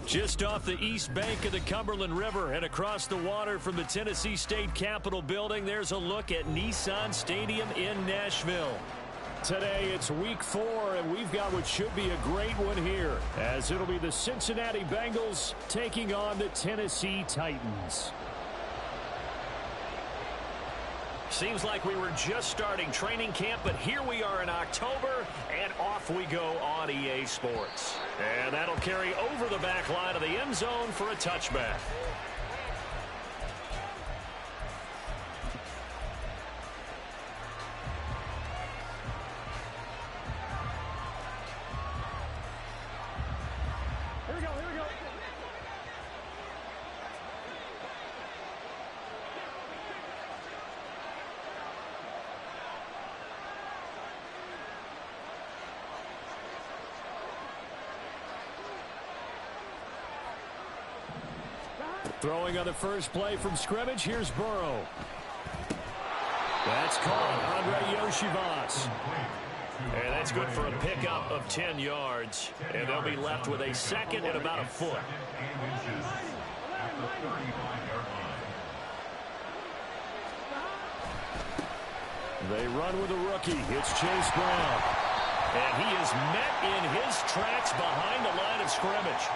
Just off the east bank of the Cumberland River and across the water from the Tennessee State Capitol building, there's a look at Nissan Stadium in Nashville. Today it's week 4, and we've got what should be a great one here, as it'll be the Cincinnati Bengals taking on the Tennessee Titans. Seems like we were just starting training camp, but here we are in October, and off we go on EA Sports. And that'll carry over the back line of the end zone for a touchback. Here we go, here we go. Throwing on the first play from scrimmage, here's Burrow. That's caught, Andre Yoshivas. And that's good for a pickup of 10 yards. And they'll be left with a second and about a foot. They run with a rookie. It's Chase Brown. And he is met in his tracks behind the line of scrimmage.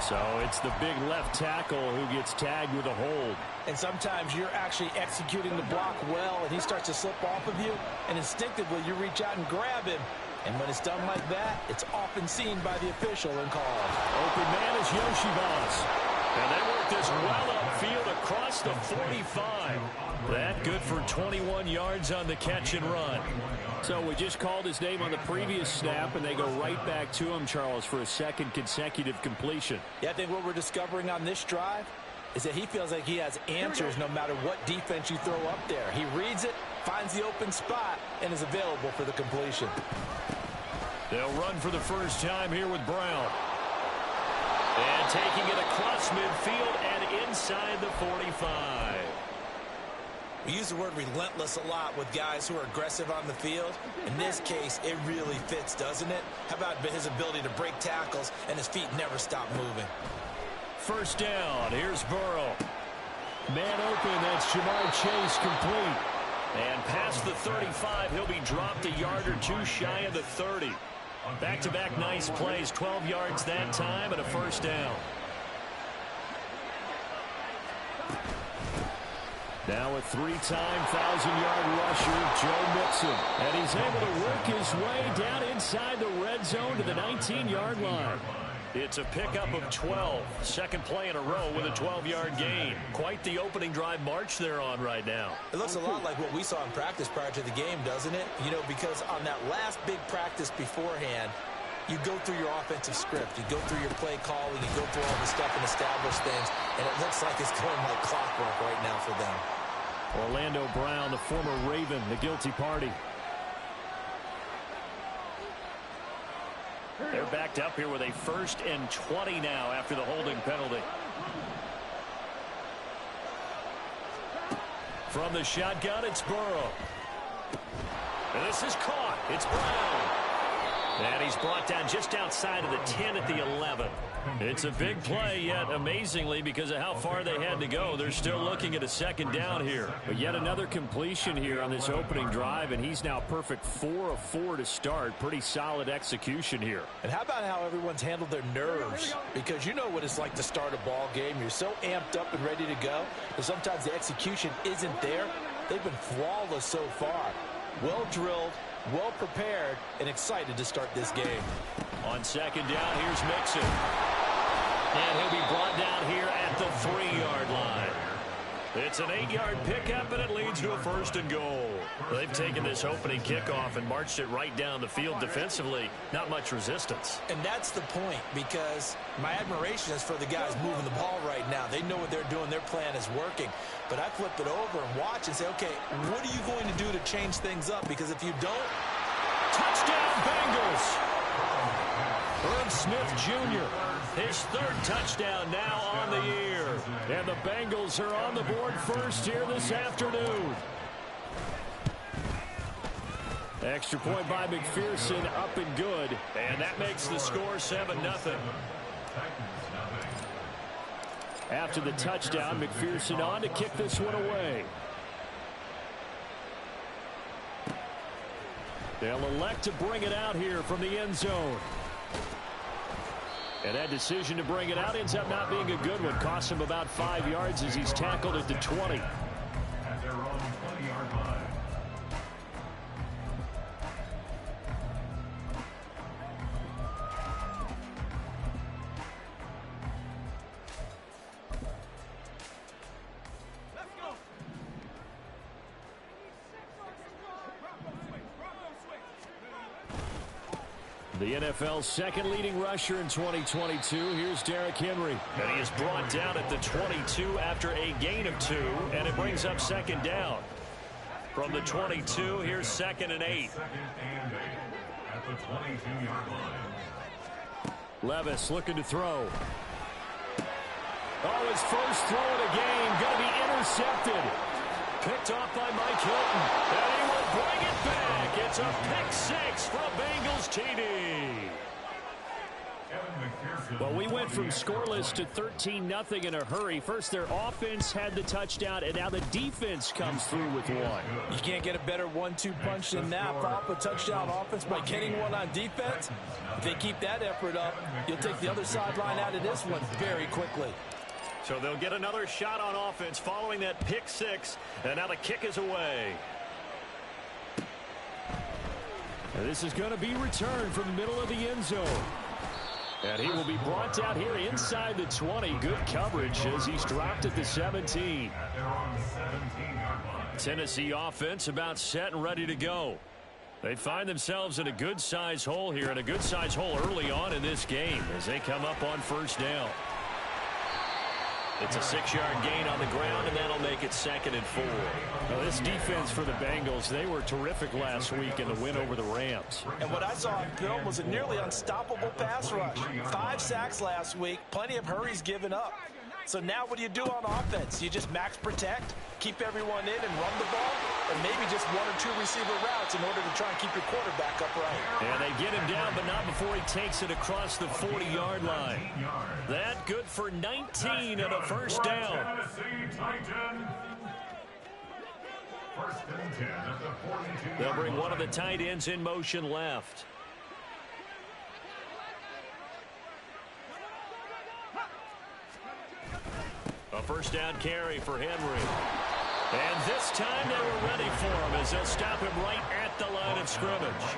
So it's the big left tackle who gets tagged with a hold. And sometimes you're actually executing the block well, and he starts to slip off of you, and instinctively you reach out and grab him. And when it's done like that, it's often seen by the official and called. Open man is Yoshivas. And they work this well upfield across the 45. That good for 21 yards on the catch and run. So we just called his name on the previous snap, and they go right back to him, Charles, for a second consecutive completion. Yeah, I think what we're discovering on this drive is that he feels like he has answers no matter what defense you throw up there. He reads it, finds the open spot, and is available for the completion. They'll run for the first time here with Brown. And taking it across midfield and inside the 45. We use the word relentless a lot with guys who are aggressive on the field. In this case, it really fits, doesn't it? How about his ability to break tackles and his feet never stop moving? First down, here's Burrow. Man open, that's Jamar Chase complete. And past the 35, he'll be dropped a yard or two shy of the 30. Back-to-back nice plays, 12 yards that time and a first down. Now a three-time 1,000-yard rusher, Joe Mixon. And he's able to work his way down inside the red zone to the 19-yard line. It's a pickup of 12. Second play in a row with a 12-yard gain. Quite the opening drive march they're on right now. It looks a lot like what we saw in practice prior to the game, doesn't it? You know, because on that last big practice beforehand, you go through your offensive script. You go through your play calling. You go through all the stuff and establish things. And it looks like it's going like clockwork right now for them. Orlando Brown, the former Raven, the guilty party. They're backed up here with a 1st and 20 now after the holding penalty. From the shotgun, it's Burrow. And this is caught. It's Brown. And he's brought down just outside of the 10 at the 11. It's a big play, yet amazingly, because of how far they had to go, they're still looking at a second down here. But yet another completion here on this opening drive, and he's now perfect 4 of 4 to start. Pretty solid execution here. And how about how everyone's handled their nerves? Because you know what it's like to start a ball game. You're so amped up and ready to go, but sometimes the execution isn't there. They've been flawless so far. Well drilled, well prepared, and excited to start this game. On second down, here's Mixon. And he'll be brought down here at the 3-yard line. It's an 8-yard pickup, and it leads to a 1st and goal. They've taken this opening kickoff and marched it right down the field defensively. Not much resistance. And that's the point, because my admiration is for the guys moving the ball right now. They know what they're doing. Their plan is working. But I flip it over and watch and say, okay, what are you going to do to change things up? Because if you don't, touchdown Bengals! Irv Smith Jr., his 3rd touchdown now on the year. And the Bengals are on the board first here this afternoon. Extra point by McPherson, up and good. And that makes the score 7-0. After the touchdown, McPherson on to kick this one away. They'll elect to bring it out here from the end zone. And that decision to bring it out ends up not being a good one. Costs him about 5 yards as he's tackled at the 20. At their own 20-yard line. The NFL's second leading rusher in 2022. Here's Derrick Henry. And he is brought down at the 22 after a gain of 2. And it brings up second down. From the 22, here's 2nd and 8. Second and 8 at the 22-yard line. Levis looking to throw. Oh, his first throw of the game. Going to be intercepted. Picked off by Mike Hilton. And he will bring it back. It's a pick 6 from Bengals TD. Well, we went from scoreless to 13-0 in a hurry. First, their offense had the touchdown, and now the defense comes through with one. You can't get a better 1-2 punch than that. Follow up a touchdown offense by getting one on defense. If they keep that effort up, you'll take the other sideline out of this one very quickly. So they'll get another shot on offense following that pick 6, and now the kick is away. And this is going to be returned from the middle of the end zone. And he will be brought out here inside the 20. Good coverage as he's dropped at the 17. Tennessee offense about set and ready to go. They find themselves in a good-sized hole here, and a good-sized hole early on in this game as they come up on first down. It's a 6-yard gain on the ground, and that'll make it 2nd and 4. Now, this defense for the Bengals, they were terrific last week in the win over the Rams. And what I saw on film was a nearly unstoppable pass rush. 5 sacks last week, plenty of hurries given up. So now what do you do on offense? You just max protect, keep everyone in and run the ball, or maybe just 1 or 2 receiver routes in order to try and keep your quarterback upright. And they get him down, but not before he takes it across the 40-yard line. That good for 19 and a first down. They'll bring one of the tight ends in motion left. A first down carry for Henry. And this time they were ready for him as they'll stop him right at the line of scrimmage.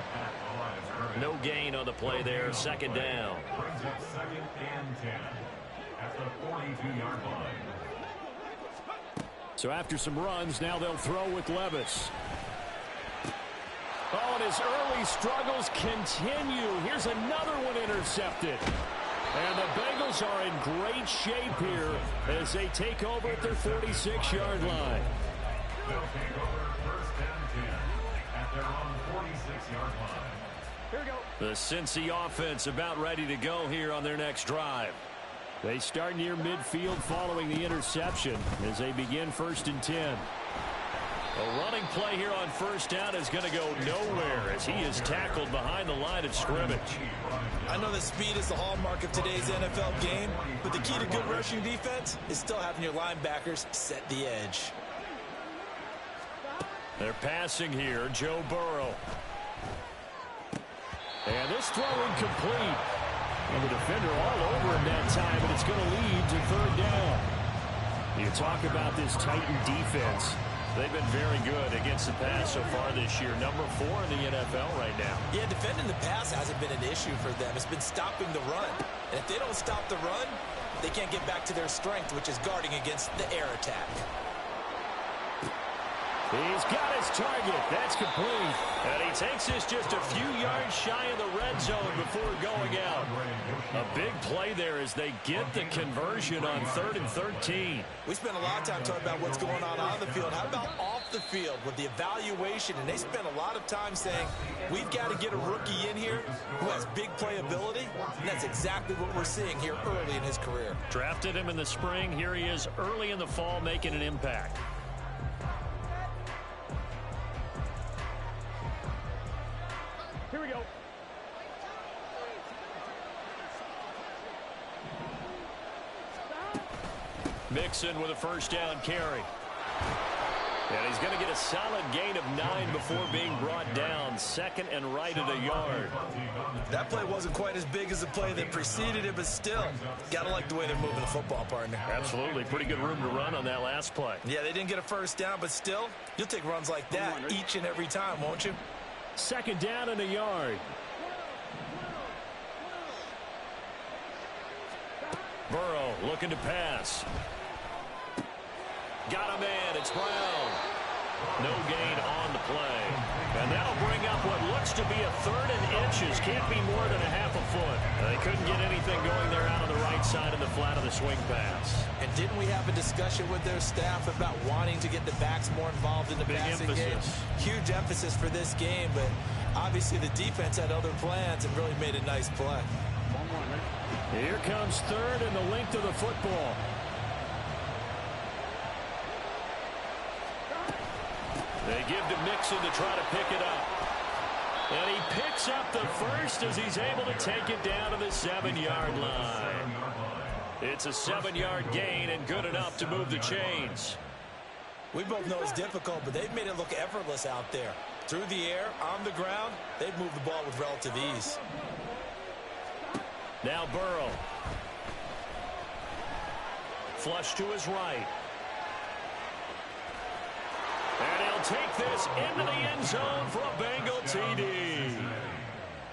No gain on the play there. 2nd down. Brings up 2nd and 10 at the 42-yard line. So after some runs, now they'll throw with Levis. Oh, and his early struggles continue. Here's another one intercepted. And the Bengals are in great shape here as they take over at their 46-yard line. They'll take over 1st and 10 at their own 46-yard line. Here we go. The Cincy offense about ready to go here on their next drive. They start near midfield following the interception as they begin 1st and 10. A running play here on first down is going to go nowhere as he is tackled behind the line of scrimmage. I know that speed is the hallmark of today's NFL game, but the key to good rushing defense is still having your linebackers set the edge. They're passing here, Joe Burrow. And this throw incomplete. And the defender all over him that time, and it's going to lead to 3rd down. You talk about this Titan defense. They've been very good against the pass so far this year. Number 4 in the NFL right now. Yeah, defending the pass hasn't been an issue for them. It's been stopping the run. And if they don't stop the run, they can't get back to their strength, which is guarding against the air attack. He's got his target. That's complete. And he takes this just a few yards shy of the red zone before going out. A big play there as they get the conversion on 3rd and 13. We spent a lot of time talking about what's going on the field. How about off the field with the evaluation? And they spent a lot of time saying, we've got to get a rookie in here who has big playability. And that's exactly what we're seeing here early in his career. Drafted him in the spring. Here he is early in the fall making an impact. Here we go. Mixon with a first down carry. And he's going to get a solid gain of 9 before being brought down. Second and right at a yard. That play wasn't quite as big as the play that preceded it, but still, got to like the way they're moving the football, partner. Absolutely. Pretty good room to run on that last play. Yeah, they didn't get a first down, but still, you'll take runs like that each and every time, won't you? Second down and a yard. Burrow looking to pass. Got him in. It's Brown. No gain on the play. And that'll bring up what looks to be a 3rd and inches. Can't be more than a half a foot. They couldn't get anything going there out on the right side of the flat of the swing pass. And didn't we have a discussion with their staff about wanting to get the backs more involved in the passing game? Huge emphasis for this game, but obviously the defense had other plans and really made a nice play. Here comes 3rd and the length of the football. They give to Mixon to try to pick it up. And he picks up the first as he's able to take it down to the 7-yard line. It's a 7-yard gain and good enough to move the chains. We both know it's difficult, but they've made it look effortless out there. Through the air, on the ground, they've moved the ball with relative ease. Now Burrow. Flush to his right. And he'll take this into the end zone for a Bengal TD.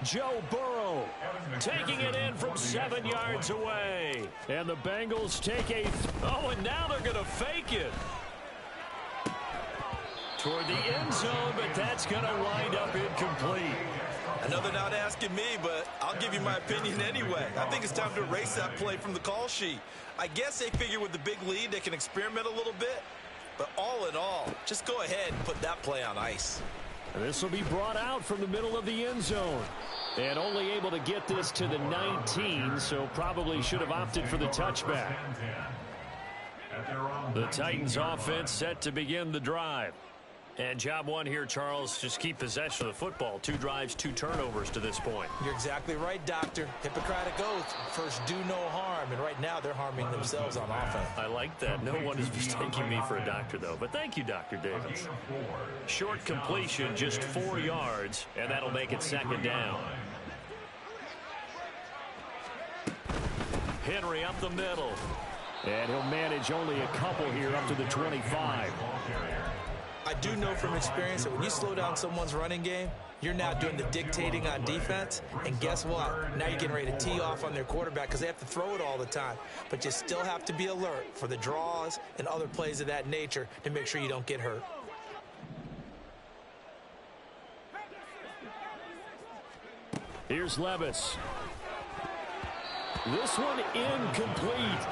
Joe Burrow taking it in from 7 yards away. And the Bengals take a... Oh, and now they're going to fake it. Toward the end zone, but that's going to wind up incomplete. I know they're not asking me, but I'll give you my opinion anyway. I think it's time to erase that play from the call sheet. I guess they figure with the big lead they can experiment a little bit. But all in all, just go ahead and put that play on ice. This will be brought out from the middle of the end zone. And only able to get this to the 19, so probably should have opted for the touchback. The Titans offense set to begin the drive. And job one here, Charles, just keep possession of the football. 2 drives, 2 turnovers to this point. You're exactly right, Doctor. Hippocratic oath. First, do no harm. And right now, they're harming themselves on offense. I like that. No one is mistaking me for a doctor, though. But thank you, Dr. Davis. Short completion, just 4 yards, and that'll make it second down. Henry up the middle. And he'll manage only a couple here up to the 25. I do know from experience that when you slow down someone's running game, you're now doing the dictating on defense. And guess what? Now you're getting ready to tee off on their quarterback because they have to throw it all the time. But you still have to be alert for the draws and other plays of that nature to make sure you don't get hurt. Here's Levis. This one incomplete.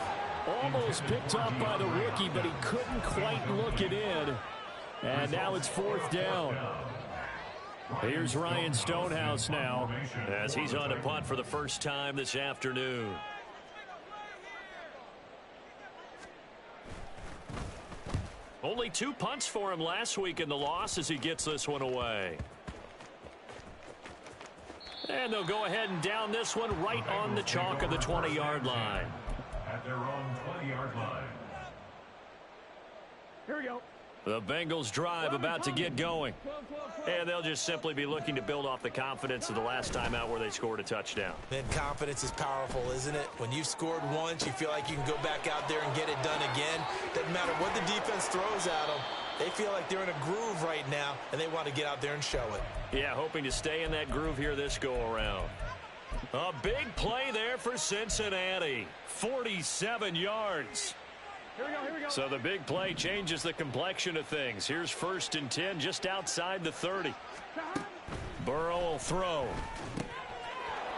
Almost picked up by the rookie, but he couldn't quite look it in. And now it's 4th down. Here's Ryan Stonehouse now as he's on a punt for the first time this afternoon. Only 2 punts for him last week in the loss as he gets this one away. And they'll go ahead and down this one right on the chalk of the 20-yard line. At their own 20-yard line. Here we go. The Bengals drive about to get going. And they'll just simply be looking to build off the confidence of the last time out where they scored a touchdown. Man, confidence is powerful, isn't it? When you've scored once, you feel like you can go back out there and get it done again. Doesn't matter what the defense throws at them. They feel like they're in a groove right now, and they want to get out there and show it. Yeah, hoping to stay in that groove here this go-around. A big play there for Cincinnati. 47 yards. Here we go. So the big play changes the complexion of things. Here's 1st and 10 just outside the 30. Burrow will throw.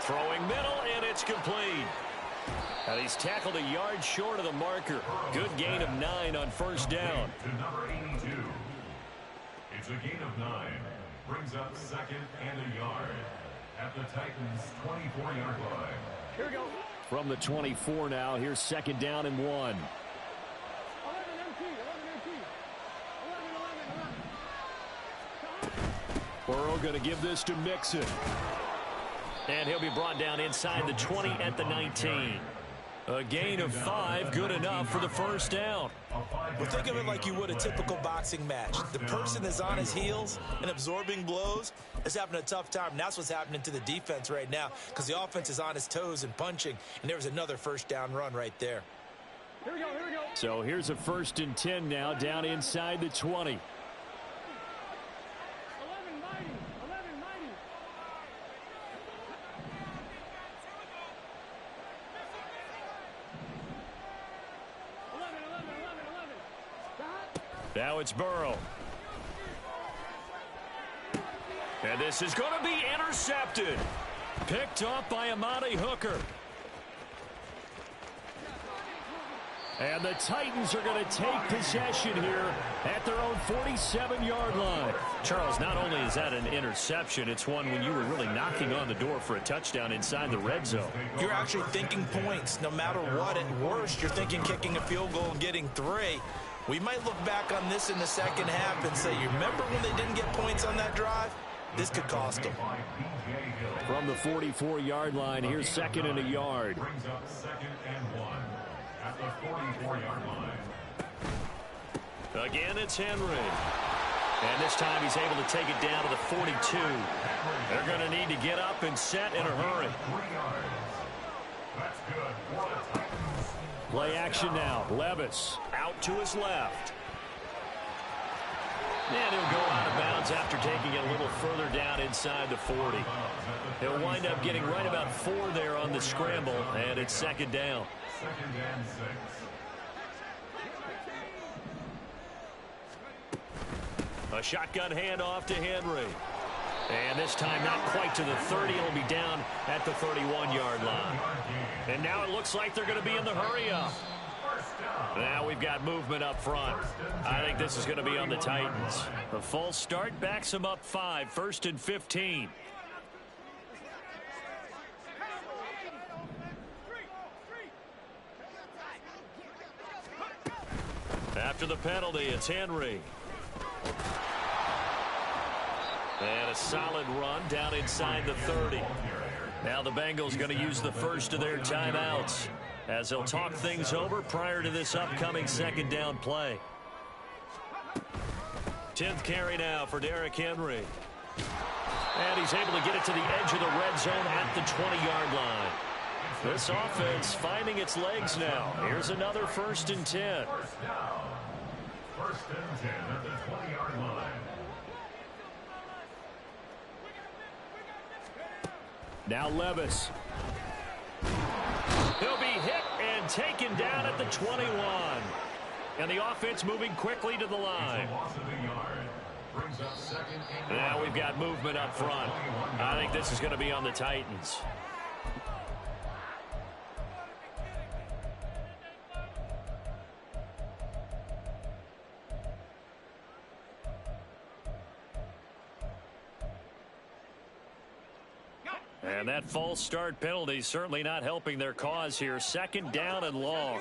Throwing middle, and it's complete. And he's tackled a yard short of the marker. Good gain of 9 on 1st down. To number 82. It's a gain of 9. Brings up 2nd and a yard. At the Titans' 24-yard line. Here we go. From the 24 now, here's 2nd down and 1. Burrow going to give this to Mixon. And he'll be brought down inside the 20 at the 19. A gain of 5, good enough for the first down. Well, think of it like you would a typical boxing match. The person is on his heels and absorbing blows is having a tough time. And that's what's happening to the defense right now because the offense is on his toes and punching. And there was another first down run right there. Here we go, here we go. So here's a 1st and 10 now down inside the 20. 11-90. Now it's Burrow. And this is going to be intercepted. Picked off by Amani Hooker. And the Titans are going to take possession here at their own 47-yard line. Charles, not only is that an interception, it's one when you were really knocking on the door for a touchdown inside the red zone. You're actually thinking points no matter what. At worst, you're thinking kicking a field goal and getting 3. We might look back on this in the second half and say, you remember when they didn't get points on that drive? This could cost them. From the 44-yard line, here's 2nd and a yard. Brings up 2nd and 1 at the 44-yard line. Again, it's Henry. And this time he's able to take it down to the 42. They're going to need to get up and set in a hurry. 3 yards. That's good for the Titans. Play action now. Levis out to his left. And he'll go out of bounds after taking it a little further down inside the 40. He'll wind up getting right about 4 there on the scramble, and it's 2nd down. 2nd and 6. A shotgun handoff to Henry. And this time not quite to the 30. It'll be down at the 31-yard line. And now it looks like they're going to be in the hurry-up. Now we've got movement up front. I think this is going to be on the Titans. The false start backs them up 5, 1st and 15. After the penalty, it's Henry. And a solid run down inside the 30. Now the Bengals going to use the first of their timeouts as they'll talk things over prior to this upcoming 2nd down play. 10th carry now for Derrick Henry. And he's able to get it to the edge of the red zone at the 20-yard line. This offense finding its legs now. Here's another 1st and 10. 1st and 10 at the 20-yard line. Now Levis. He'll be hit and taken down at the 21. And the offense moving quickly to the line. Now we've got movement up front. I think this is going to be on the Titans. And that false start penalty certainly not helping their cause here. 2nd down and long.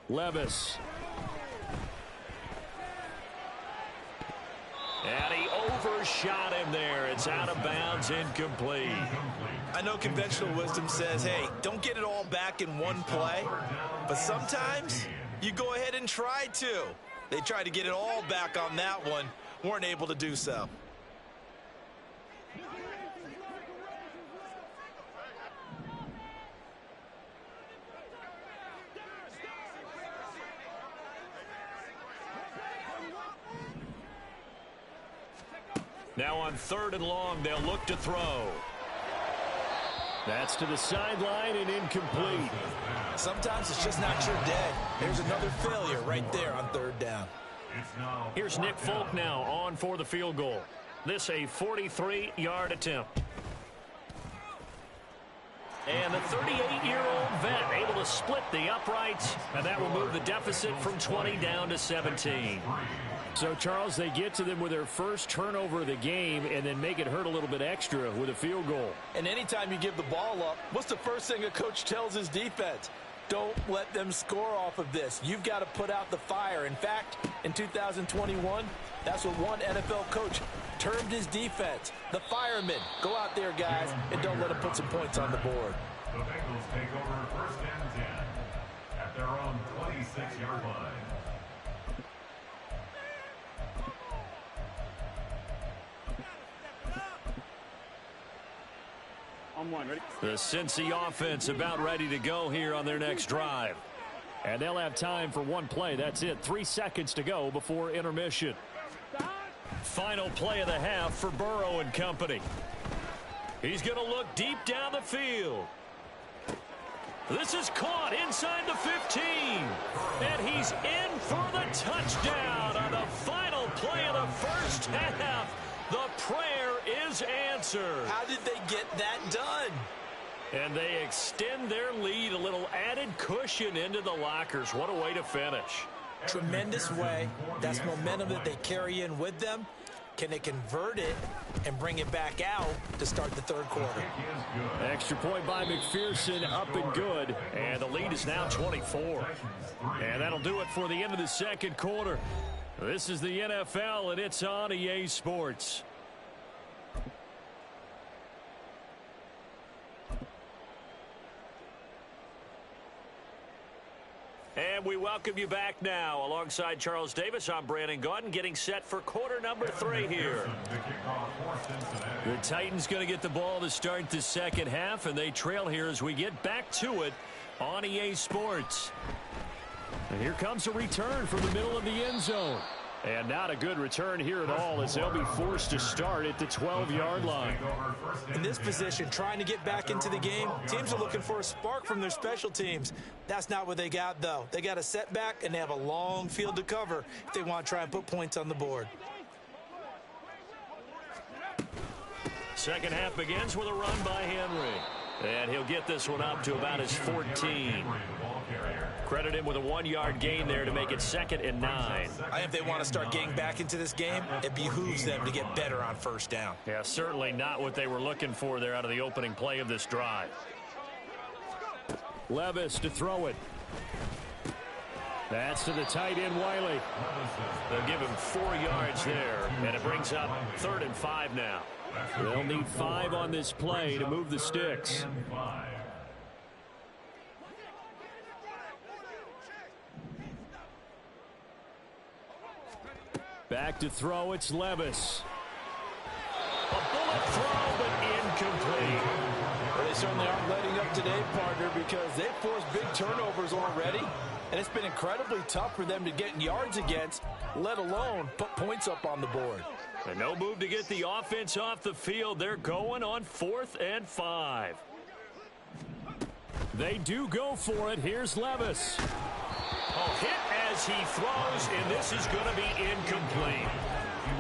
Levis. And he overshot him there. It's out of bounds, incomplete. I know conventional wisdom says, hey, don't get it all back in one play. But sometimes you go ahead and try to. They tried to get it all back on that one. Weren't able to do so. Now on 3rd and long, they'll look to throw. That's to the sideline and incomplete. Sometimes it's just not your day. There's another failure right there on 3rd down. Here's Nick Folk now on for the field goal. This a 43-yard attempt. And the 38-year-old vet able to split the uprights, and that will move the deficit from 20 down to 17. So, Charles, they get to them with their first turnover of the game and then make it hurt a little bit extra with a field goal. And anytime you give the ball up, what's the first thing a coach tells his defense? Don't let them score off of this. You've got to put out the fire. In fact, in 2021, that's what one NFL coach termed his defense, the firemen. Go out there, guys, and don't let them put some points on the board. The Bengals take over 1st and 10 at their own 26-yard line. On one, ready? The Cincy offense about ready to go here on their next drive. And they'll have time for one play. That's it. 3 seconds to go before intermission. Final play of the half for Burrow and company. He's going to look deep down the field. This is caught inside the 15. And he's in for the touchdown on the final play of the first half. The prayer is answered. How did they get that done? And they extend their lead, a little added cushion into the lockers. What a way to finish. Tremendous way. That's momentum that they carry in with them. Can they convert it and bring it back out to start the third quarter? Extra point by McPherson, up and good. And the lead is now 24. And that'll do it for the end of the second quarter. This is the NFL, and it's on EA Sports. And we welcome you back now. Alongside Charles Davis, I'm Brandon Gaudin, getting set for quarter number 3 here. The Titans going to get the ball to start the second half, and they trail here as we get back to it on EA Sports. And here comes a return from the middle of the end zone. And not a good return here at all, as they'll be forced to start at the 12-yard line. In this position, trying to get back into the game, teams are looking for a spark from their special teams. That's not what they got, though. They got a setback, and they have a long field to cover if they want to try and put points on the board. Second half begins with a run by Henry. And he'll get this one up to about his 14. Credit him with a 1-yard gain there to make it 2nd and 9. I think if they want to start getting back into this game, it behooves them to get better on first down. Yeah, certainly not what they were looking for there out of the opening play of this drive. Levis to throw it. That's to the tight end, Wiley. They'll give him 4 yards there, and it brings up 3rd and 5 now. They'll need 5 on this play to move the sticks. Back to throw, it's Levis. A bullet throw, but incomplete. Well, they certainly aren't letting up today, partner, because they've forced big turnovers already, and it's been incredibly tough for them to get yards against, let alone put points up on the board. And no move to get the offense off the field. They're going on 4th and 5. They do go for it. Here's Levis. Oh, hit as he throws, and this is going to be incomplete.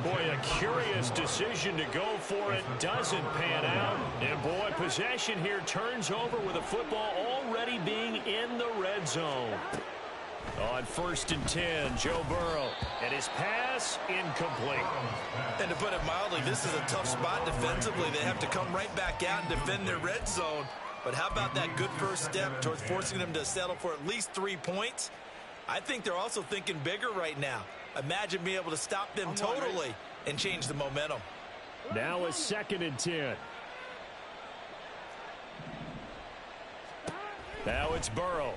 Boy, a curious decision to go for it. Doesn't pan out. And, boy, possession here turns over with the football already being in the red zone. On 1st and 10, Joe Burrow. And his pass, incomplete. And to put it mildly, this is a tough spot defensively. They have to come right back out and defend their red zone. But how about that good first step towards forcing them to settle for at least 3 points? I think they're also thinking bigger right now. Imagine being able to stop them totally and change the momentum. Now a 2nd and 10. Now it's Burrow.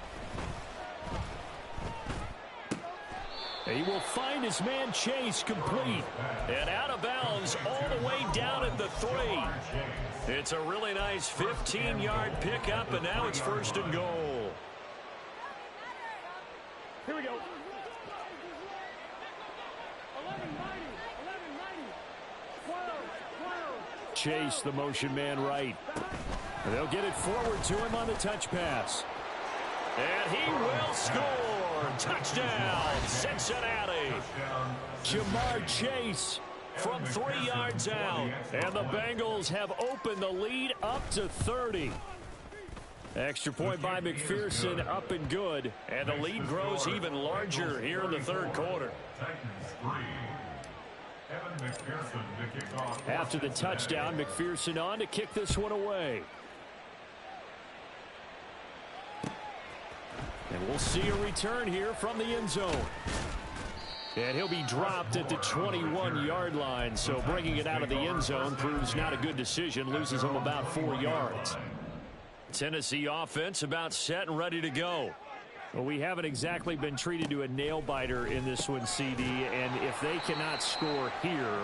He will find his man Chase complete. And out of bounds all the way down at the 3. It's a really nice 15-yard pickup, and now it's 1st and goal. Here we go. 11-90. Chase, the motion man right. And they'll get it forward to him on the touch pass. And he will score. Touchdown, Cincinnati. Jamar Chase from 3 yards out. And the Bengals have opened the lead up to 30. Extra point by McPherson, up and good. And the lead grows even larger here in the third quarter. After the touchdown, McPherson on to kick this one away. And we'll see a return here from the end zone. And he'll be dropped at the 21-yard line. So bringing it out of the end zone proves not a good decision. Loses him about 4 yards. Tennessee offense about set and ready to go. Well, we haven't exactly been treated to a nail-biter in this one, CD. And if they cannot score here,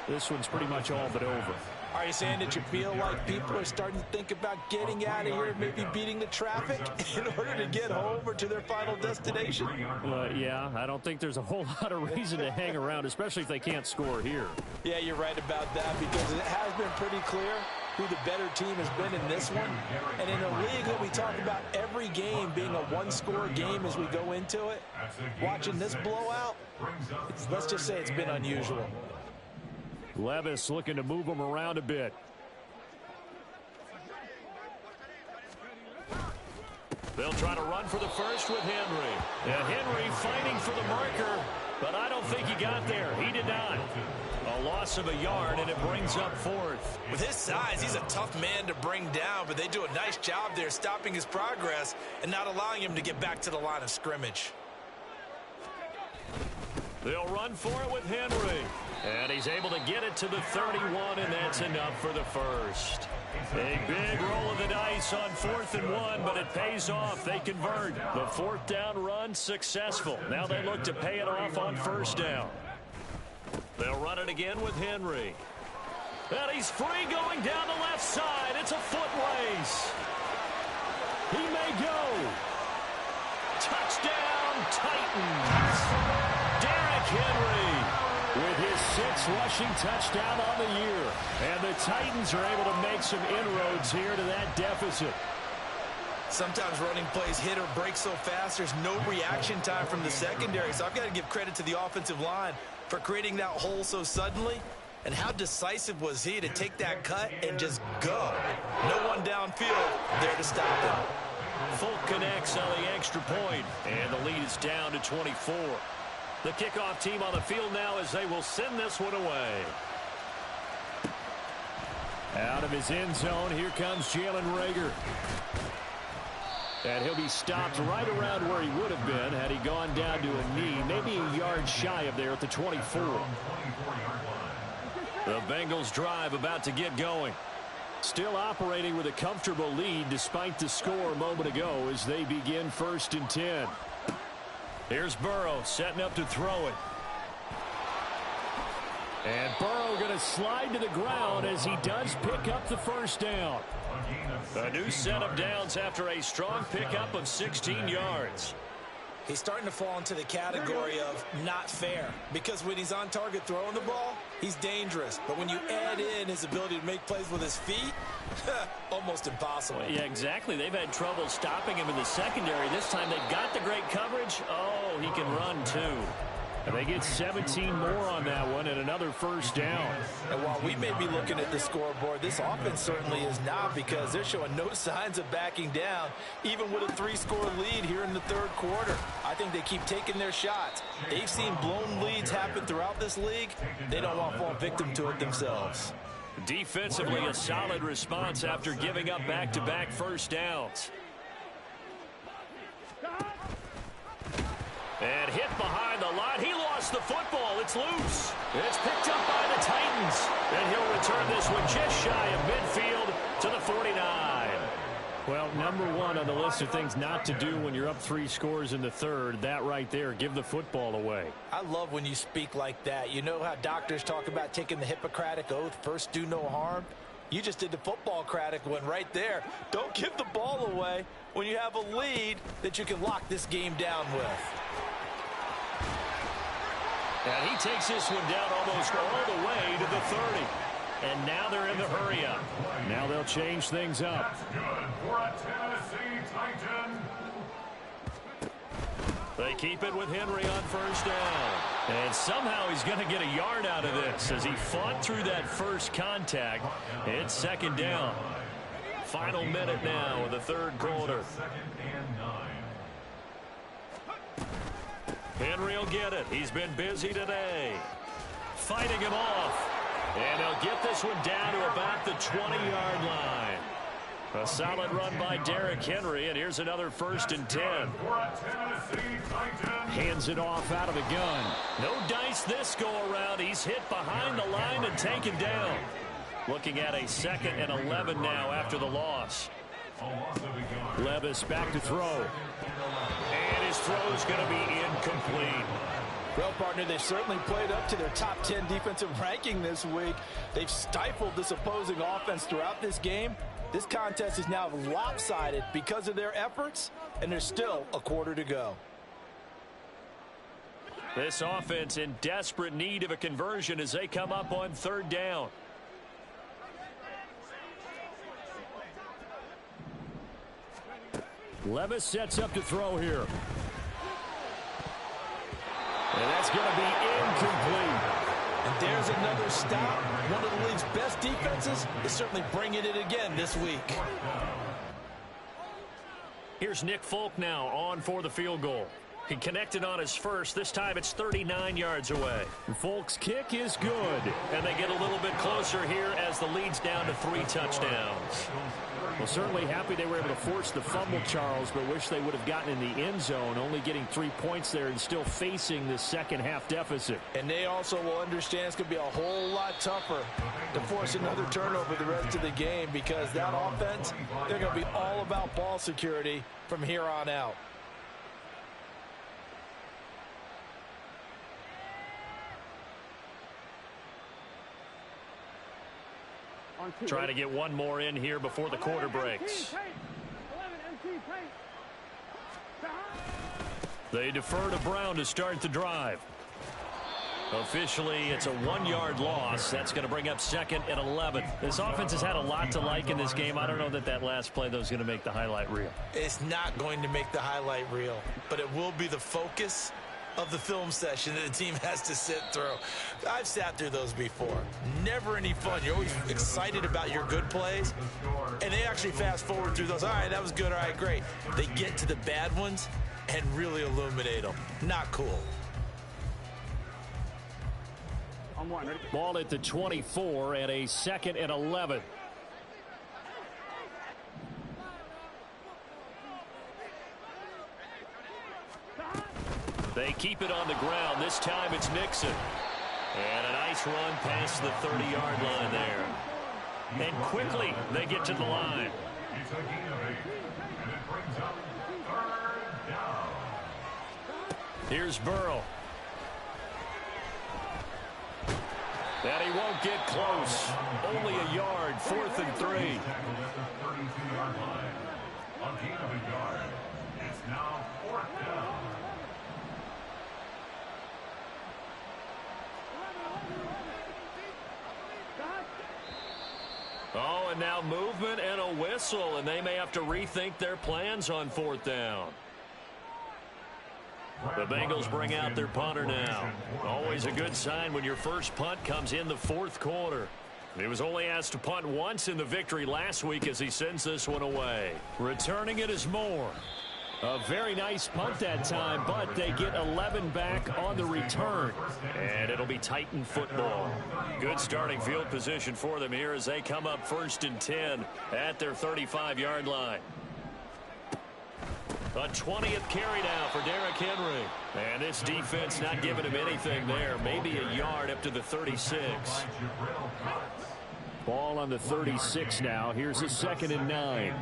this one's pretty much all but over. Are you saying that you feel like people are starting to think about getting out of here, maybe beating the traffic in order to get home or to their final destination? Yeah, I don't think there's a whole lot of reason to hang around, especially if they can't score here. Yeah, you're right about that, because it has been pretty clear who the better team has been in this one. And in a league that we talk about every game being a one-score game as we go into it, watching this blowout, let's just say it's been unusual. Levis looking to move him around a bit. They'll try to run for the first with Henry. And Henry fighting for the marker, but I don't think he got there. He did not. A loss of a yard, and it brings up 4th. With his size, he's a tough man to bring down, but they do a nice job there stopping his progress and not allowing him to get back to the line of scrimmage. They'll run for it with Henry. And he's able to get it to the 31, and that's enough for the first. A big roll of the dice on 4th and 1, but it pays off. They convert. The 4th down run successful. Now they look to pay it off on 1st down. They'll run it again with Henry. And he's free going down the left side. It's a foot race. He may go. Touchdown, Titans. Derrick Henry with his 6th rushing touchdown on the year. And the Titans are able to make some inroads here to that deficit. Sometimes running plays hit or break so fast, there's no reaction time from the secondary. So I've got to give credit to the offensive line for creating that hole so suddenly. And how decisive was he to take that cut and just go? No one downfield there to stop him. Folk connects on the extra point, and the lead is down to 24. The kickoff team on the field now as they will send this one away. Out of his end zone, here comes Jalen Reagor. And he'll be stopped right around where he would have been had he gone down to a knee, maybe a yard shy of there at the 24. The Bengals drive about to get going. Still operating with a comfortable lead despite the score a moment ago as they begin 1st and 10. Here's Burrow setting up to throw it. And Burrow going to slide to the ground as he does pick up the 1st down. A new set of downs after a strong pickup of 16 yards. He's starting to fall into the category of not fair, because when he's on target throwing the ball, he's dangerous. But when you add in his ability to make plays with his feet, almost impossible. Yeah, exactly. They've had trouble stopping him in the secondary. This time they've got the great coverage. Oh, he can run too. And they get 17 more on that one and another 1st down. And while we may be looking at the scoreboard, this offense certainly is not, because they're showing no signs of backing down, even with a 3-score lead here in the 3rd quarter. I think they keep taking their shots. They've seen blown leads happen throughout this league. They don't want to fall victim to it themselves. Defensively, a solid response after giving up back-to-back 1st downs. And hit behind the line. He lost the football. It's loose. It's picked up by the Titans. And he'll return this one just shy of midfield to the 49. Well, number 1 on the list of things not to do when you're up 3 scores in the 3rd. That right there, give the football away. I love when you speak like that. You know how doctors talk about taking the Hippocratic Oath, first do no harm? You just did the football-cratic one right there. Don't give the ball away when you have a lead that you can lock this game down with. And he takes this one down almost all the way to the 30. And now they're in the hurry-up. Now they'll change things up. That's good for a Tennessee Titan. They keep it with Henry on 1st down. And somehow he's going to get a yard out of this as he fought through that first contact. It's 2nd down. Final minute now of the 3rd quarter. 2nd and 9. Henry will get it. He's been busy today. Fighting him off. And he'll get this one down to about the 20-yard line. A solid run by Derrick Henry, and here's another 1st and 10. Hands it off out of the gun. No dice this go-around. He's hit behind the line and taken down. Looking at a 2nd and 11 now after the loss. Levis back to throw. And his throw's going to be incomplete. Well, partner, they've certainly played up to their top 10 defensive ranking this week. They've stifled this opposing offense throughout this game. This contest is now lopsided because of their efforts, and there's still a quarter to go. This offense in desperate need of a conversion as they come up on 3rd down. Levis sets up to throw here. And that's going to be incomplete. And there's another stop. One of the league's best defenses is certainly bringing it again this week. Here's Nick Folk now on for the field goal. He connected on his first. This time it's 39 yards away. Folk's kick is good. And they get a little bit closer here as the lead's down to 3 touchdowns. Well, certainly happy they were able to force the fumble, Charles, but wish they would have gotten in the end zone, only getting 3 points there and still facing the second half deficit. And they also will understand it's going to be a whole lot tougher to force another turnover the rest of the game, because that offense, they're going to be all about ball security from here on out. Trying to get one more in here before the quarter breaks. They defer to Brown to start the drive. Officially, it's a 1-yard loss. That's going to bring up 2nd and 11. This offense has had a lot to like in this game. I don't know that last play, though, is going to make the highlight reel. It's not going to make the highlight reel, but it will be the focus of the film session that the team has to sit through. I've sat through those before. Never any fun. You're always excited about your good plays, and they actually fast forward through those. All right, that was good. All right, great. They get to the bad ones and really illuminate them. Not cool. On 1, ready? Ball at the 24 and a 2nd and 11. They keep it on the ground. This time it's Mixon. And a nice run past the 30-yard line there. And quickly they get to the line. It's a gain of 8, and it brings up 3rd down. Here's Burrow. And he won't get close. Only a yard, 4th and 3. Tackled at the 32-yard line. A gain of a yard. It's now 4th down. Oh, and now movement and a whistle, and they may have to rethink their plans on 4th down. The Bengals bring out their punter now. Always a good sign when your first punt comes in the 4th quarter. He was only asked to punt once in the victory last week as he sends this one away. Returning it is Moore. A very nice punt that time, but they get 11 back on the return. And it'll be Titan football. Good starting field position for them here as they come up 1st and 10 at their 35-yard line. A 20th carry now for Derrick Henry. And this defense not giving him anything there. Maybe a yard up to the 36. Ball on the 36 now. Here's a 2nd and 9.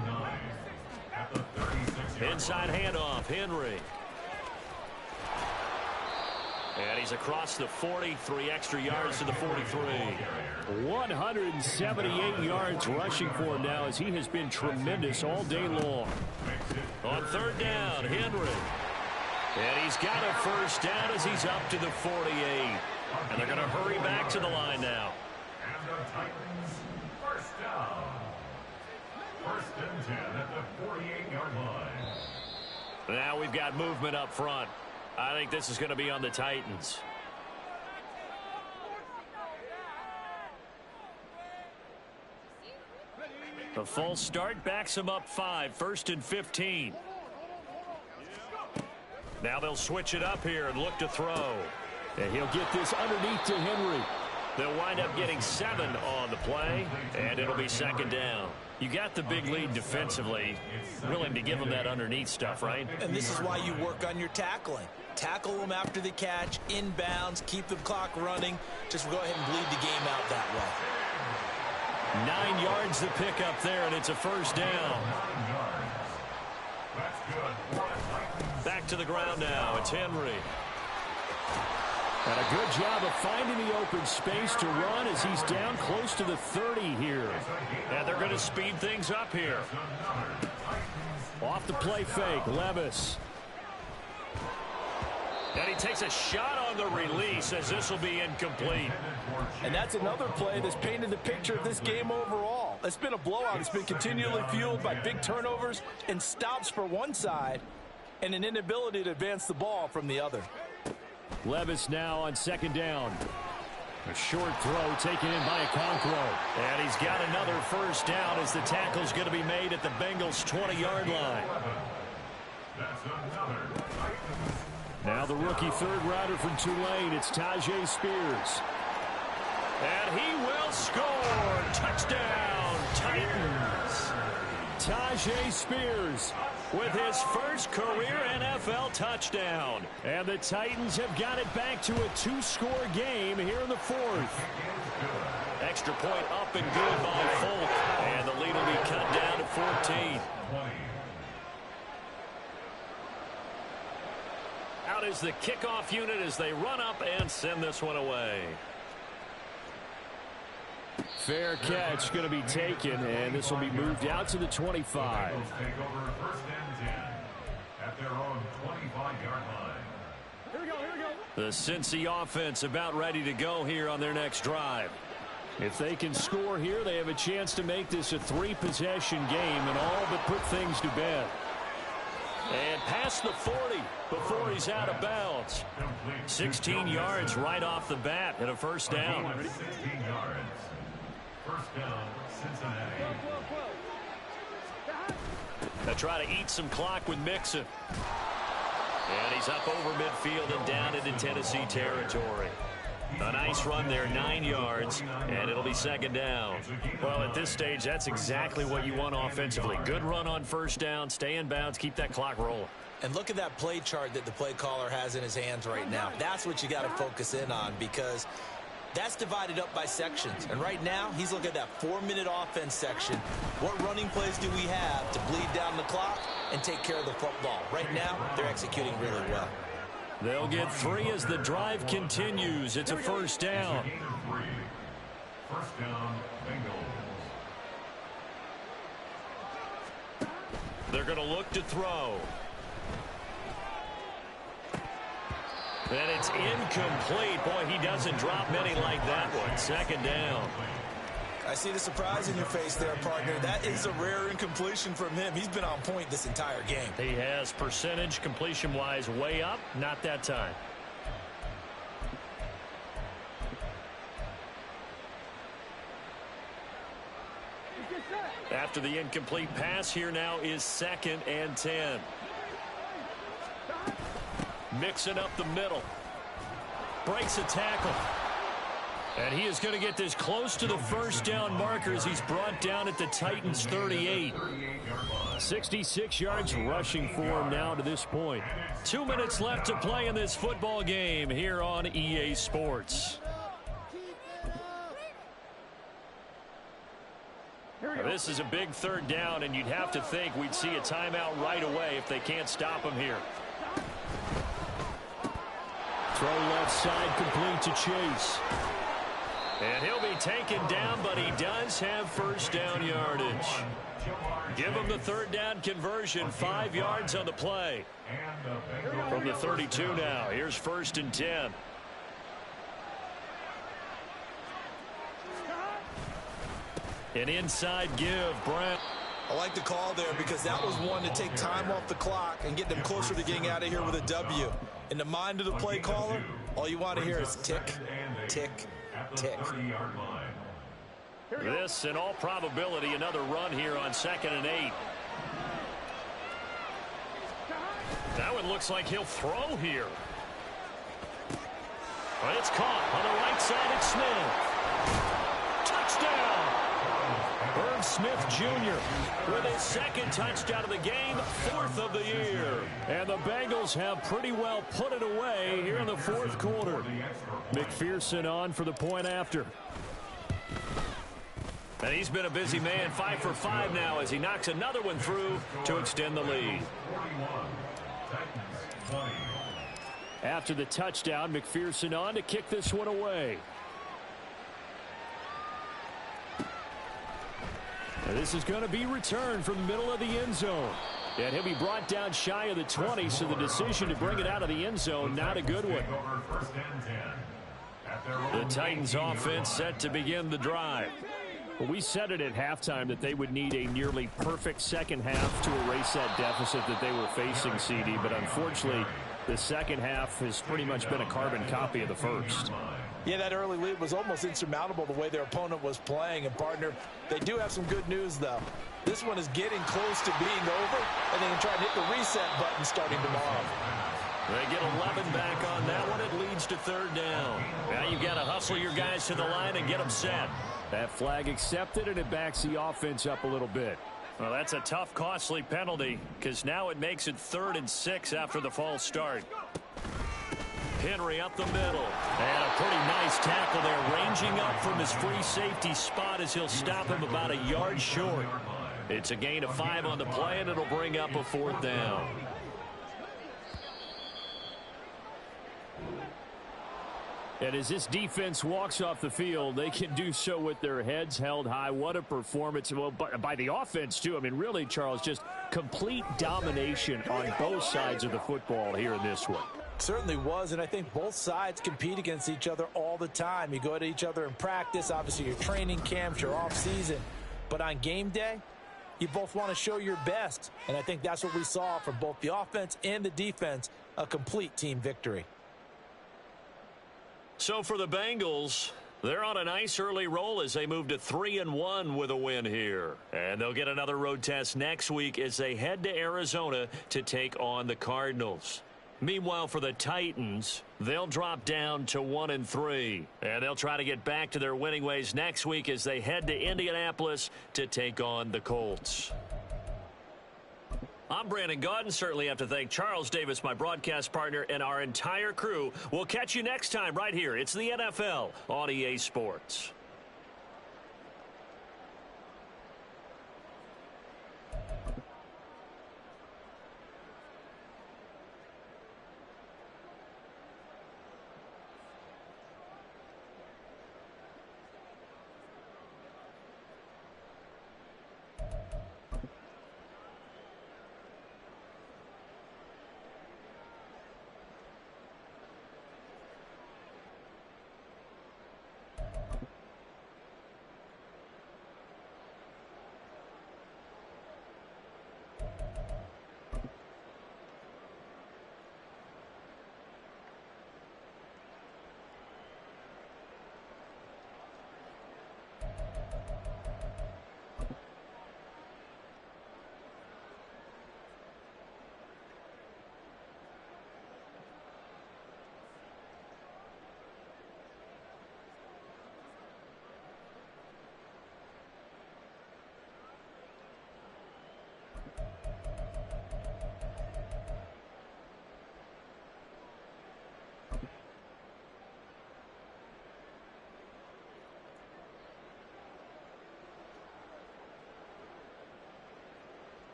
Inside handoff, Henry. And he's across the 40, 3 extra yards to the 43. 178 yards rushing for him now as he has been tremendous all day long. On 3rd down, Henry. And he's got a 1st down as he's up to the 48. And they're going to hurry back to the line now. And the Titans, 1st down. 1st and 10 at the 48-yard line. Now we've got movement up front. I think this is going to be on the Titans. The false start backs him up 5, 1st and 15. Now they'll switch it up here and look to throw. And he'll get this underneath to Henry. They'll wind up getting 7 on the play, and it'll be second down. You got the big lead defensively, willing to give them that underneath stuff, right? And this is why you work on your tackling. Tackle them after the catch, inbounds, keep the clock running. Just go ahead and bleed the game out that way. 9 yards to pick up there, and it's a first down. Back to the ground now. It's Henry. And a good job of finding the open space to run as he's down close to the 30 here. And they're going to speed things up here. Off the play fake, Levis. And he takes a shot on the release as this will be incomplete. And that's another play that's painted the picture of this game overall. It's been a blowout. It's been continually fueled by big turnovers and stops for one side and an inability to advance the ball from the other. Levis now on second down. A short throw taken in by Okonkwo. And he's got another first down as the tackle's going to be made at the Bengals' 20-yard line. Now the rookie third-rounder from Tulane, it's Tyjae Spears. And he will score. Touchdown, Titans. Tyjae Spears with his first career NFL touchdown. And the Titans have got it back to a 2-score game here in the fourth. Extra point up and good by Folk. And the lead will be cut down to 14. Out is the kickoff unit as they run up and send this one away. Fair catch going to be taken, and this will be moved out to the 25. Take over first and 10 at their own 25-yard line. Here we go, here we go. The Cincy offense about ready to go here on their next drive. If they can score here, they have a chance to make this a 3-possession game and all but put things to bed. And past the 40 before he's out of bounds. 16 yards right off the bat and a first down. 16 yards. First down, Cincinnati. They try to eat some clock with Mixon. And he's up over midfield and down into Tennessee territory. A nice run there, 9 yards, and it'll be second down. Well, at this stage, that's exactly what you want offensively. Good run on first down, stay in bounds, keep that clock rolling. And look at that play chart that the play caller has in his hands right now. That's what you got to focus in on because that's divided up by sections. And right now, he's looking at that 4-minute offense section. What running plays do we have to bleed down the clock and take care of the football? Right now, they're executing really well. They'll get 3 as the drive continues. It's a first down. First down, Bengals. They're going to look to throw. And it's incomplete. Boy, he doesn't drop many like that one. Second down. I see the surprise in your face there, partner. That is a rare incompletion from him. He's been on point this entire game. He has percentage completion-wise way up. Not that time. After the incomplete pass, here now is second and 10. Mixing up the middle. Breaks a tackle. And he is going to get this close to the first down marker as he's brought down at the Titans' 38. 66 yards rushing for him now to this point. 2 minutes left to play in this football game here on EA Sports. This is a big third down, and you'd have to think we'd see a timeout right away if they can't stop him here. Throw left side complete to Chase. And he'll be taken down, but he does have first down yardage. Give him the third down conversion, 5 yards on the play. From the 32 now, here's first and 10. An inside give, Brown. I like the call there because that was one to take time off the clock and get them closer to getting out of here with a W. In the mind of the play caller, all you want to hear is tick, tick, tick. This, in all probability, another run here on 2nd and 8. That one looks like he'll throw here. It's caught on the right side. It's Smith. Touchdown! Irv Smith Jr. with his second touchdown of the game, 4th of the year. And the Bengals have pretty well put it away here in the 4th quarter. McPherson on for the point after. And he's been a busy man, 5 for 5 now as he knocks another one through to extend the lead. After the touchdown, McPherson on to kick this one away. And this is going to be returned from the middle of the end zone. And he'll be brought down shy of the 20, so the decision to bring it out of the end zone, not a good one. The Titans offense set to begin the drive. Well, we said it at halftime that they would need a nearly perfect second half to erase that deficit that they were facing, CD. But unfortunately, the second half has pretty much been a carbon copy of the first. Yeah, that early lead was almost insurmountable the way their opponent was playing. And, partner, they do have some good news, though. This one is getting close to being over, and they can try and hit the reset button starting tomorrow. They get 11 back on that one. It leads to 3rd down. Now you've got to hustle your guys to the line and get them set. That flag accepted, and it backs the offense up a little bit. Well, that's a tough, costly penalty because now it makes it 3rd and 6 after the false start. Henry up the middle. And a pretty nice tackle there, ranging up from his free safety spot as he'll stop him about a yard short. It's a gain of 5 on the play, and it'll bring up a 4th down. And as this defense walks off the field, they can do so with their heads held high. What a performance. Well, by the offense, too. I mean, really, Charles, just complete domination on both sides of the football here in this one. Certainly was, and I think both sides compete against each other all the time. You go at each other in practice, obviously your training camps, your off-season. But on game day, you both want to show your best. And I think that's what we saw from both the offense and the defense, a complete team victory. So for the Bengals, they're on a nice early roll as they move to 3-1 with a win here. And they'll get another road test next week as they head to Arizona to take on the Cardinals. Meanwhile, for the Titans, they'll drop down to 1-3. And they'll try to get back to their winning ways next week as they head to Indianapolis to take on the Colts. I'm Brandon Gaudin. Certainly have to thank Charles Davis, my broadcast partner, and our entire crew. We'll catch you next time right here. It's the NFL on EA Sports.